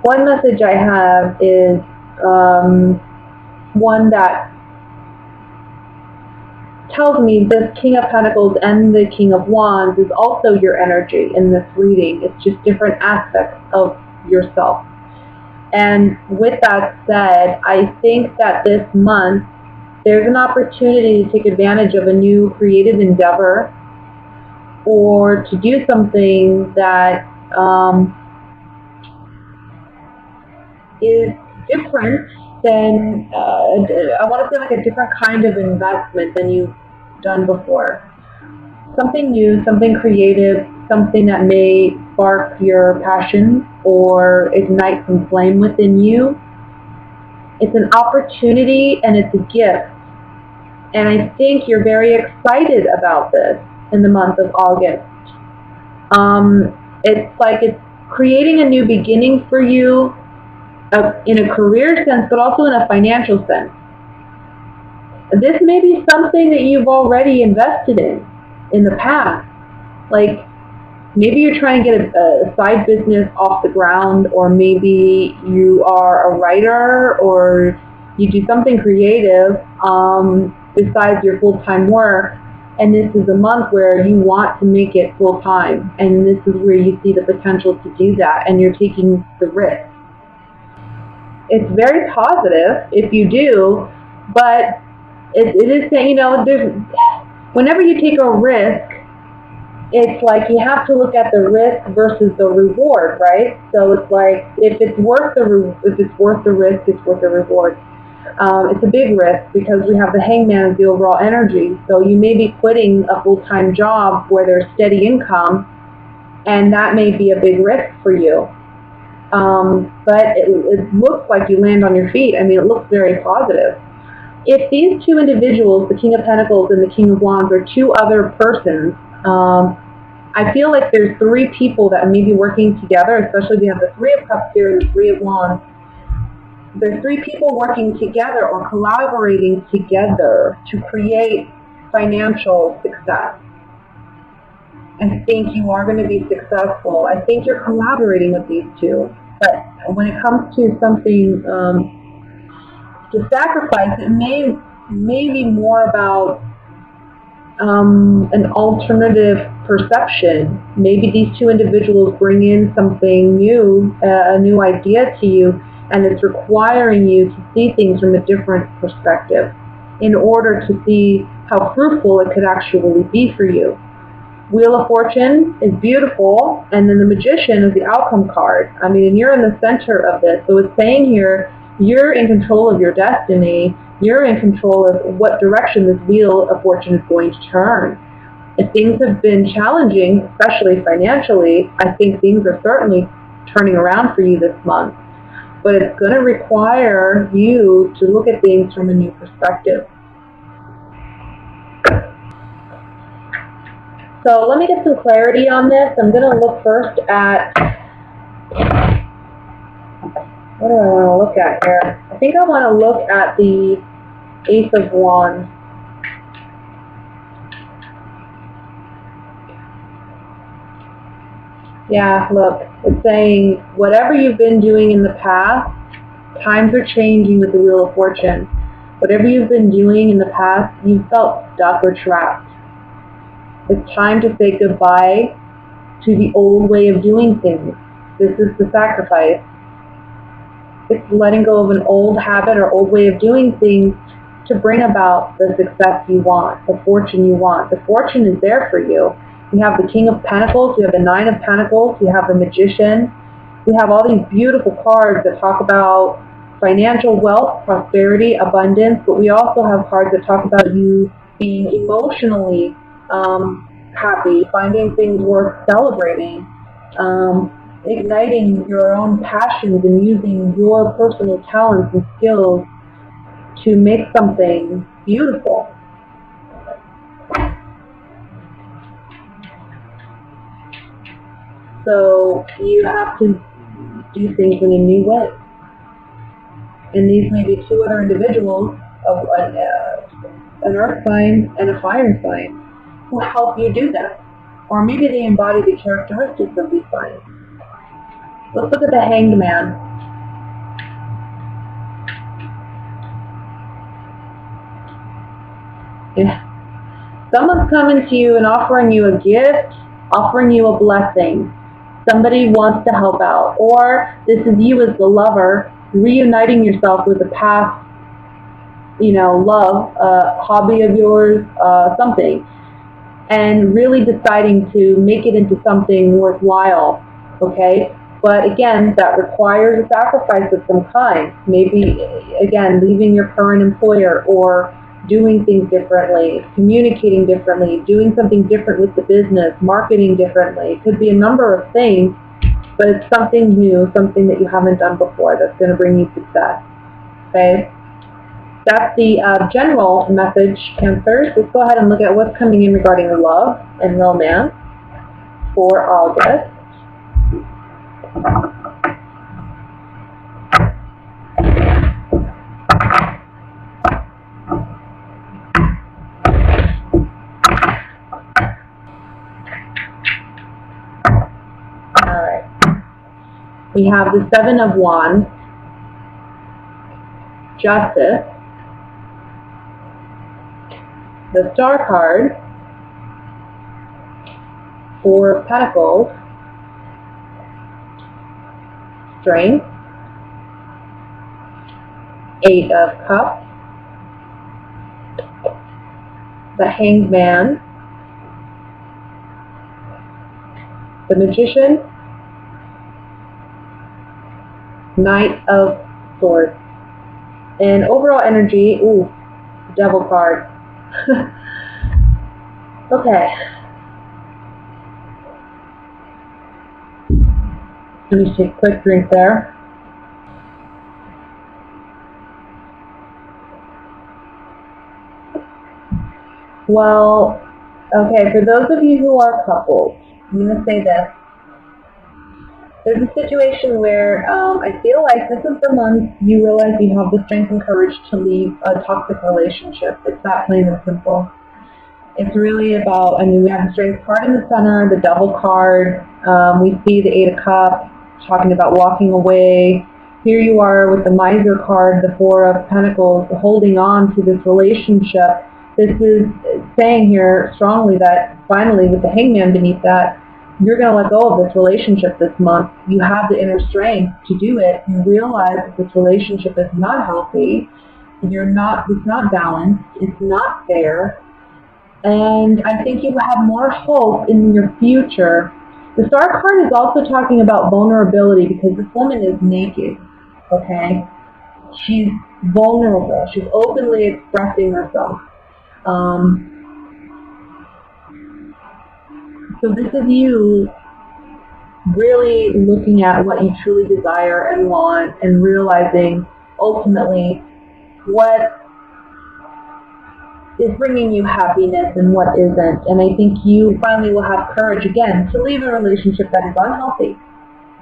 one message I have is one that tells me this King of Pentacles and the King of Wands is also your energy in this reading. It's just different aspects of yourself. And with that said, I think that this month there's an opportunity to take advantage of a new creative endeavor or to do something that is different than, I want to say like a different kind of investment than you've done before. Something new, something creative, something that may spark your passion or ignite some flame within you. It's an opportunity and it's a gift. And I think you're very excited about this in the month of August. It's like it's creating a new beginning for you in a career sense, but also in a financial sense. This may be something that you've already invested in the past. Like maybe you're trying to get a side business off the ground, or maybe you are a writer or you do something creative besides your full-time work, and this is a month where you want to make it full-time, and this is where you see the potential to do that, and you're taking the risk. It's very positive if you do, but it is saying, you know, whenever you take a risk, it's like you have to look at the risk versus the reward, right? So it's like if it's worth the risk, it's worth the reward. It's a big risk because we have the Hangman as the overall energy. So you may be quitting a full-time job where there's steady income, and that may be a big risk for you. But it looks like you land on your feet. I mean, it looks very positive. If these two individuals, the King of Pentacles and the King of Wands, are two other persons, I feel like there's three people that may be working together, especially we have the Three of Cups here and the Three of Wands. There's three people working together or collaborating together to create financial success. I think you are going to be successful. I think you're collaborating with these two. But when it comes to something to sacrifice, it may be more about an alternative perception. Maybe these two individuals bring in something new, a new idea to you, and it's requiring you to see things from a different perspective in order to see how fruitful it could actually be for you. Wheel of Fortune is beautiful, and then the Magician is the outcome card. I mean, and you're in the center of this. So it's saying here, you're in control of your destiny. You're in control of what direction this Wheel of Fortune is going to turn. If things have been challenging, especially financially, I think things are certainly turning around for you this month. But it's going to require you to look at things from a new perspective. So let me get some clarity on this. I'm going to look first at, what do I want to look at here? I think I want to look at the Ace of Wands. Yeah, look, it's saying whatever you've been doing in the past, times are changing with the Wheel of Fortune. Whatever you've been doing in the past, you felt stuck or trapped. It's time to say goodbye to the old way of doing things. This is the sacrifice. It's letting go of an old habit or old way of doing things to bring about the success you want, the fortune you want. The fortune is there for you. You have the King of Pentacles, you have the Nine of Pentacles, you have the Magician. We have all these beautiful cards that talk about financial wealth, prosperity, abundance, but we also have cards that talk about you being emotionally happy, finding things worth celebrating, igniting your own passions and using your personal talents and skills to make something beautiful. So you have to do things in a new way. And these may be two other individuals, an earth sign and a fire sign, who help you do that. Or maybe they embody the characteristics of these signs. Let's look at the Hanged Man. Someone's coming to you and offering you a gift, offering you a blessing. Somebody wants to help out. Or this is you as the lover reuniting yourself with a past, love, hobby of yours, something, and really deciding to make it into something worthwhile, okay? But again, that requires a sacrifice of some kind. Maybe, again, leaving your current employer, or doing things differently, communicating differently, doing something different with the business, marketing differently. It could be a number of things, but it's something new, something that you haven't done before that's going to bring you success, okay? That's the general message, Cancers. Let's go ahead and look at what's coming in regarding love and romance for August. Alright. We have the Seven of Wands, Justice, the Star card, Four of Pentacles, Strength, Eight of Cups, the Hanged Man, the Magician, Knight of Swords. And overall energy, Devil card. Okay. Let me take a quick drink there. Well, okay, for those of you who are couples, I'm going to say this. There's a situation where I feel like this is the month you realize you have the strength and courage to leave a toxic relationship. It's that plain and simple. It's really about, we have the Strength card in the center, the Devil card. We see the Eight of Cups, talking about walking away. Here you are with the Miser card, the Four of Pentacles, holding on to this relationship. This is saying here strongly that finally, with the Hangman beneath that, you're going to let go of this relationship this month. You have the inner strength to do it. You realize that this relationship is not healthy. It's not balanced. It's not fair. And I think you have more hope in your future. The Star card is also talking about vulnerability, because this woman is naked, okay? She's vulnerable. She's openly expressing herself. So this is you really looking at what you truly desire and want, and realizing ultimately what is bringing you happiness and what isn't. And I think you finally will have courage again to leave a relationship that is unhealthy.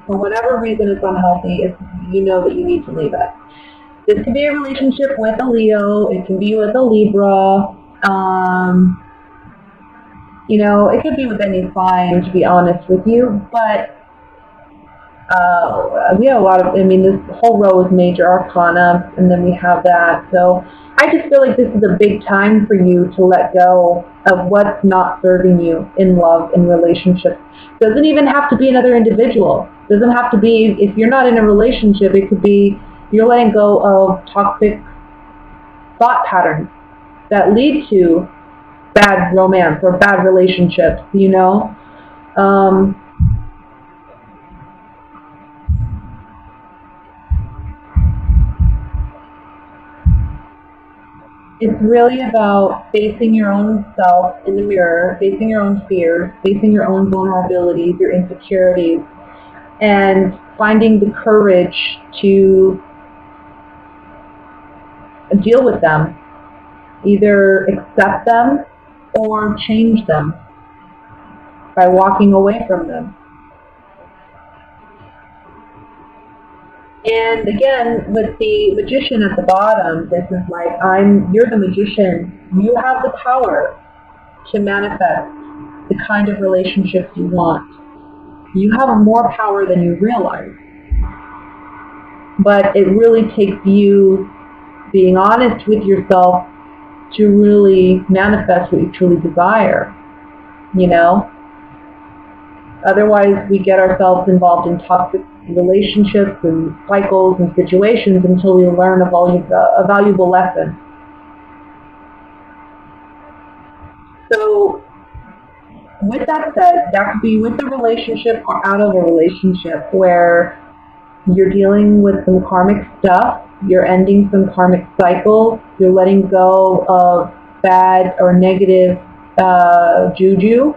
For whatever reason it's unhealthy, you know that you need to leave it. This could be a relationship with a Leo. It can be with a Libra. It could be with any sign, to be honest with you. But we have a lot of, this whole row is major arcana, and then we have that. So I just feel like this is a big time for you to let go of what's not serving you in love and relationships. Doesn't even have to be another individual. Doesn't have to be, if you're not in a relationship, it could be you're letting go of toxic thought patterns that lead to bad romance or bad relationships, It's really about facing your own self in the mirror, facing your own fears, facing your own vulnerabilities, your insecurities, and finding the courage to deal with them. Either accept them or change them by walking away from them. And again, with the Magician at the bottom, this is like, you're the magician. You have the power to manifest the kind of relationships you want. You have more power than you realize. But it really takes you being honest with yourself to really manifest what you truly desire, you know? Otherwise, we get ourselves involved in toxic relationships and cycles and situations until we learn a valuable lesson. So, with that said, that could be with a relationship or out of a relationship where you're dealing with some karmic stuff, you're ending some karmic cycles, you're letting go of bad or negative juju,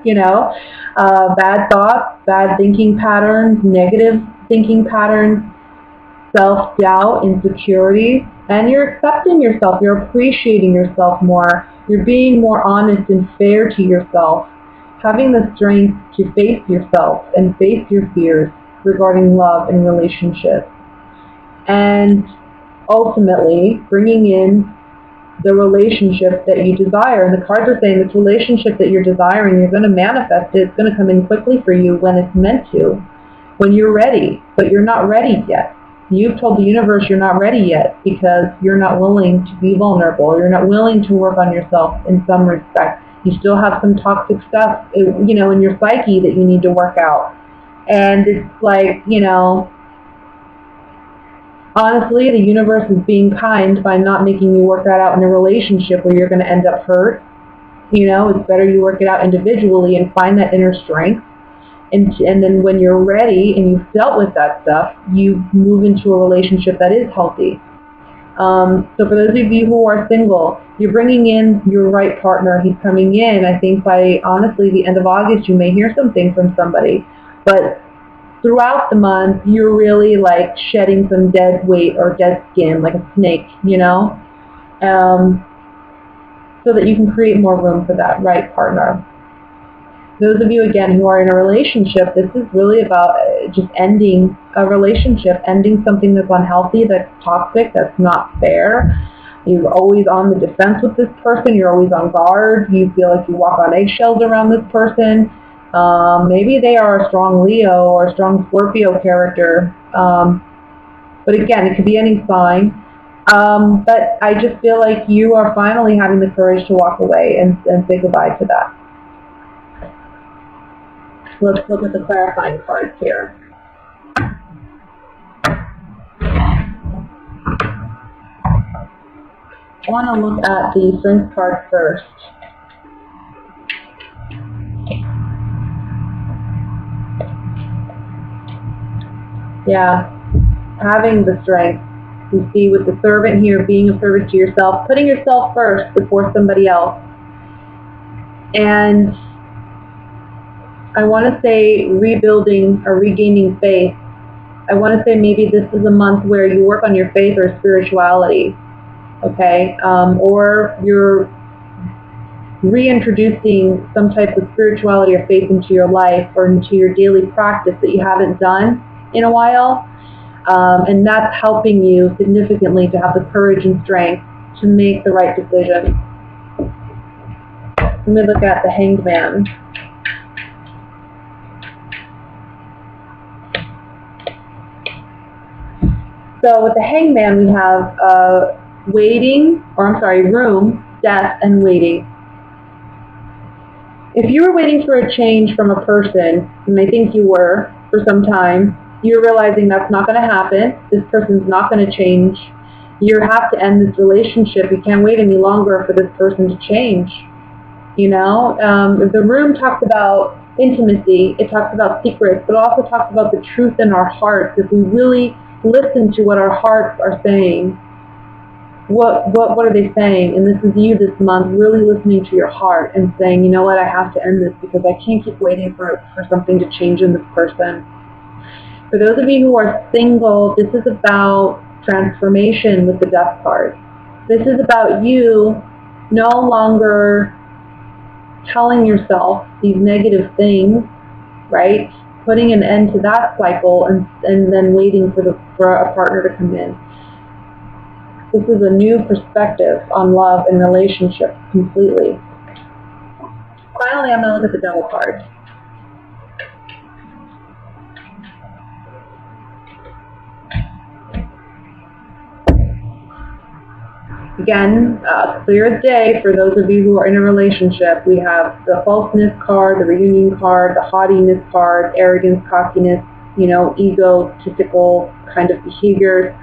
you know, bad thoughts, bad thinking patterns, negative thinking patterns, self-doubt, insecurity, and you're accepting yourself, you're appreciating yourself more, you're being more honest and fair to yourself, having the strength to face yourself and face your fears regarding love and relationships, and ultimately bringing in the relationship that you desire. And the cards are saying this relationship that you're desiring, you're going to manifest it. It's going to come in quickly for you when it's meant to, when you're ready, but you're not ready yet. You've told the universe you're not ready yet because you're not willing to be vulnerable. You're not willing to work on yourself in some respect. You still have some toxic stuff, you know, in your psyche that you need to work out. And it's like, you know, honestly, the universe is being kind by not making you work that out in a relationship where you're going to end up hurt. You know, it's better you work it out individually and find that inner strength. And then when you're ready and you've dealt with that stuff, you move into a relationship that is healthy. So for those of you who are single, you're bringing in your right partner. He's coming in, I think, by, honestly, the end of August. You may hear something from somebody. But throughout the month, you're really like shedding some dead weight or dead skin, like a snake, you know, so that you can create more room for that right partner. Those of you, again, who are in a relationship, this is really about just ending a relationship, ending something that's unhealthy, that's toxic, that's not fair. You're always on the defense with this person. You're always on guard. You feel like you walk on eggshells around this person. Maybe they are a strong Leo or a strong Scorpio character. But again, it could be any sign. But I just feel like you are finally having the courage to walk away and say goodbye to that. Let's look at the clarifying cards here. I want to look at the strength card first. Yeah, having the strength. You see with the servant here, being a servant to yourself, putting yourself first before somebody else. And I want to say rebuilding or regaining faith. I want to say maybe this is a month where you work on your faith or spirituality, okay? Or you're reintroducing some type of spirituality or faith into your life or into your daily practice that you haven't done in a while. And that's helping you significantly to have the courage and strength to make the right decision. Let me look at the Hanged Man. So with the Hanged Man, we have room, death, and waiting. If you were waiting for a change from a person, and I think you were for some time, you're realizing that's not going to happen. This person's not going to change. You have to end this relationship. You can't wait any longer for this person to change. You know, the room talks about intimacy. It talks about secrets, but it also talks about the truth in our hearts. If we really listen to what our hearts are saying, what are they saying? And this is you this month, really listening to your heart and saying, you know what, I have to end this because I can't keep waiting for something to change in this person. For those of you who are single, this is about transformation with the Death card. This is about you no longer telling yourself these negative things, right? Putting an end to that cycle and then waiting for a partner to come in. This is a new perspective on love and relationships completely. Finally, I'm going to look at the Devil card. Again, clear as day for those of you who are in a relationship. We have the falseness card, the reunion card, the haughtiness card, arrogance, cockiness, egotistical kind of behaviors.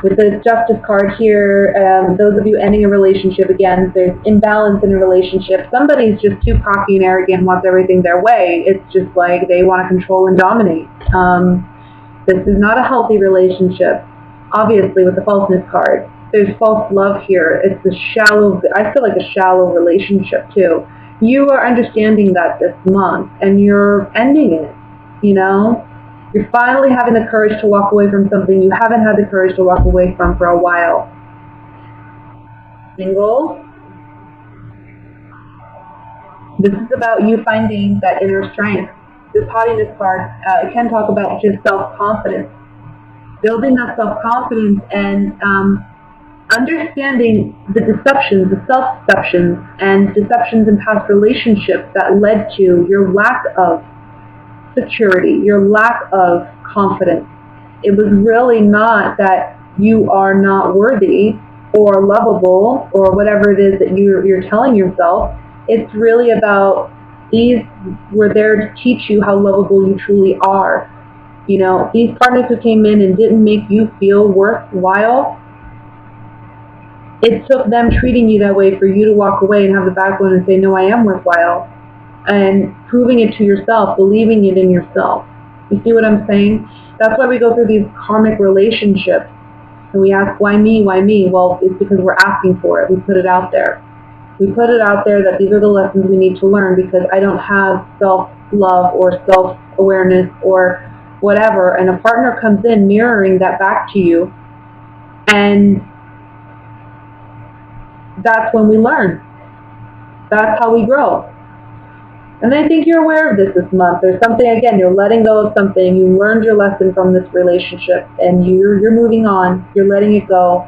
With the justice card here, those of you ending a relationship, again, there's imbalance in a relationship. Somebody's just too cocky and arrogant and wants everything their way. It's just like they want to control and dominate. This is not a healthy relationship. Obviously, with the falseness card, there's false love here. It's I feel like a shallow relationship too. You are understanding that this month, and you're ending it, You're finally having the courage to walk away from something you haven't had the courage to walk away from for a while. Single, this is about you finding that inner strength. This haughtiness card, it can talk about just self-confidence. Building that self-confidence and understanding the deceptions, the self-deceptions, and deceptions in past relationships that led to your lack of security, your lack of confidence. It was really not that you are not worthy or lovable or whatever it is that you're telling yourself. It's really about these were there to teach you how lovable you truly are. These partners who came in and didn't make you feel worthwhile, it took them treating you that way for you to walk away and have the backbone and say, no, I am worthwhile. And proving it to yourself, believing it in yourself. You see what I'm saying? That's why we go through these karmic relationships. And we ask, why me, why me? Well, it's because we're asking for it. We put it out there. We put it out there that these are the lessons we need to learn because I don't have self-love or self-awareness or whatever. And a partner comes in mirroring that back to you. And that's when we learn. That's how we grow. And I think you're aware of this month. There's something, again, you're letting go of something. You learned your lesson from this relationship, and you're moving on. You're letting it go.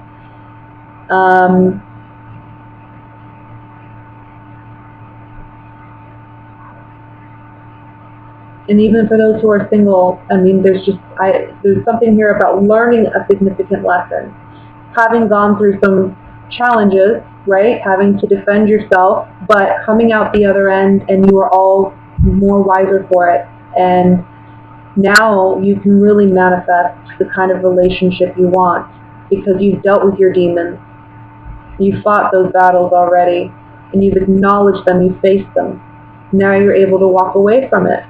And even for those who are single, there's something here about learning a significant lesson. Having gone through some challenges, right? Having to defend yourself, but coming out the other end and you are all more wiser for it. And now you can really manifest the kind of relationship you want because you've dealt with your demons. You fought those battles already and you've acknowledged them, you faced them. Now you're able to walk away from it.